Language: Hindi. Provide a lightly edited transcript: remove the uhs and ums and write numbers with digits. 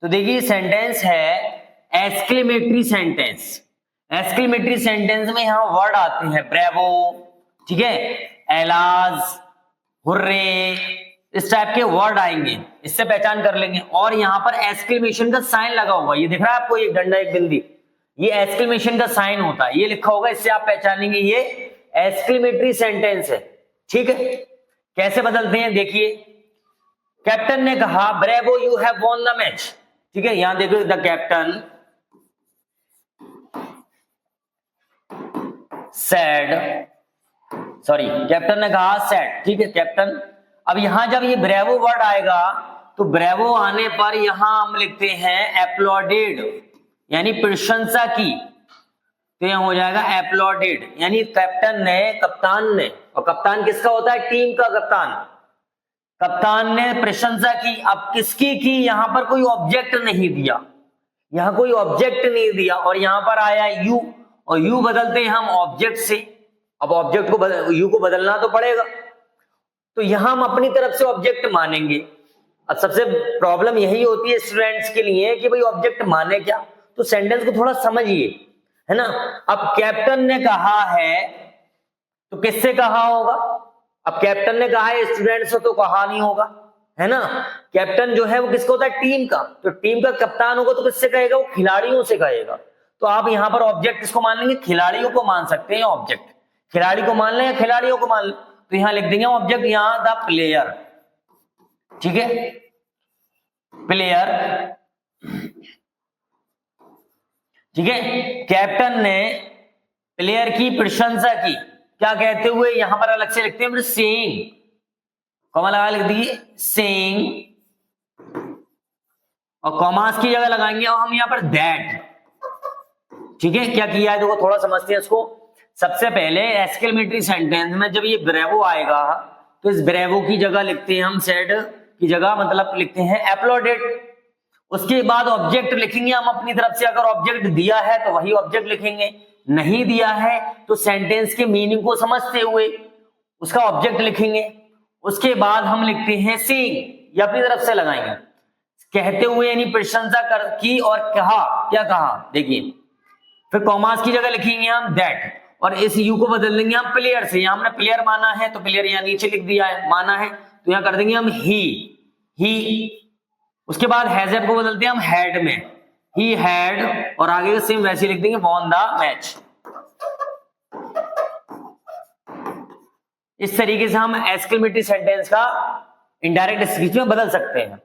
तो देखिए सेंटेंस है एक्सक्लेमेटरी सेंटेंस। एक्सक्लेमेटरी सेंटेंस में यहां वर्ड आते हैं ब्रेवो, ठीक है, एलाज, हुर्रे, इस टाइप के वर्ड आएंगे, इससे पहचान कर लेंगे। और यहां पर एक्सक्लेमेशन का साइन लगा होगा, ये दिख रहा है आपको, एक डंडा एक बिंदी, ये एक्सक्लेमेशन का साइन होता है, ये लिखा होगा, इससे आप पहचानेंगे ये एक्सक्लेमेटरी सेंटेंस है। ठीक है, कैसे बदलते हैं देखिए, कैप्टन ने कहा bravo you have won the match. ठीक है, यहां देखो the captain said, sorry captain ने कहा सैड, ठीक है कैप्टन। अब यहां जब ये ब्रेवो वर्ड आएगा तो ब्रेवो आने पर यहां हम लिखते हैं एप्लॉडेड, यानी प्रशंसा की, तो यहां हो जाएगा एप्लॉडेड, यानी कैप्टन ने, कप्तान ने, और कप्तान किसका होता है, टीम का कप्तान, कप्तान ने प्रशंसा की। अब किसकी की, यहां पर कोई ऑब्जेक्ट नहीं दिया, यहां कोई ऑब्जेक्ट नहीं दिया, और यहां पर आया यू, और यू बदलते हैं हम ऑब्जेक्ट से। अब ऑब्जेक्ट को यू को बदलना तो पड़ेगा, तो यहां हम अपनी तरफ से ऑब्जेक्ट मानेंगे। अब सबसे प्रॉब्लम यही होती है स्टूडेंट्स के लिए कि भाई ऑब्जेक्ट माने क्या, तो सेंटेंस को थोड़ा समझिए, है ना। अब कैप्टन ने कहा है तो किससे कहा होगा, अब कैप्टन ने कहा है स्टूडेंट से तो कहा नहीं होगा, है ना। कैप्टन जो है वो किसका होता है, टीम का, तो टीम का कप्तान होगा तो किससे कहेगा, वो खिलाड़ियों से कहेगा। तो आप यहां पर ऑब्जेक्ट किसको मान लेंगे, खिलाड़ियों को मान सकते हैं ऑब्जेक्ट, खिलाड़ी को मान लें या खिलाड़ियों को मान लें, तो यहां लिख देंगे ऑब्जेक्ट यहां द प्लेयर, ठीक है, प्लेयर, ठीक है। कैप्टन ने प्लेयर की प्रशंसा की, क्या कहते हुए, यहां पर अलग से लिखते हैं सेइंग, कॉमा लगा लिख दीजिए सेइंग, और कॉमास की जगह लगाएंगे और हम यहां पर दैट, ठीक है। क्या किया है देखो, थोड़ा समझते हैं इसको। सबसे पहले एक्सक्लेमेटरी सेंटेंस में जब ये ब्रेवो आएगा तो इस ब्रेवो की जगह लिखते हैं हम सैड की जगह, मतलब लिखते हैं एप्लॉडेड। उसके बाद ऑब्जेक्ट लिखेंगे हम अपनी तरफ से, अगर ऑब्जेक्ट दिया है तो वही ऑब्जेक्ट लिखेंगे, नहीं दिया है तो सेंटेंस के मीनिंग को समझते हुए उसका ऑब्जेक्ट लिखेंगे। उसके बाद हम लिखते हैं सेइंग, ये अपनी तरफ से लगाएंगे, कहते हुए यानी प्रशंसा कर की, और कहा, क्या कहा देखिए। फिर कॉमास की जगह लिखेंगे हम दैट, और इस यू को बदल देंगे हम प्लेयर से, यहां हमने प्लेयर माना है तो प्लेयर यहां नीचे लिख दिया है, माना है तो यहां कर देंगे हम ही। उसके बाद हैजर को बदलते हैं हम हैड में, ही हैड, और आगे का सेम वैसे लिख देंगे वॉन द मैच। इस तरीके से हम एक्सक्लेमेटरी सेंटेंस का इनडायरेक्ट स्पीच में बदल सकते हैं।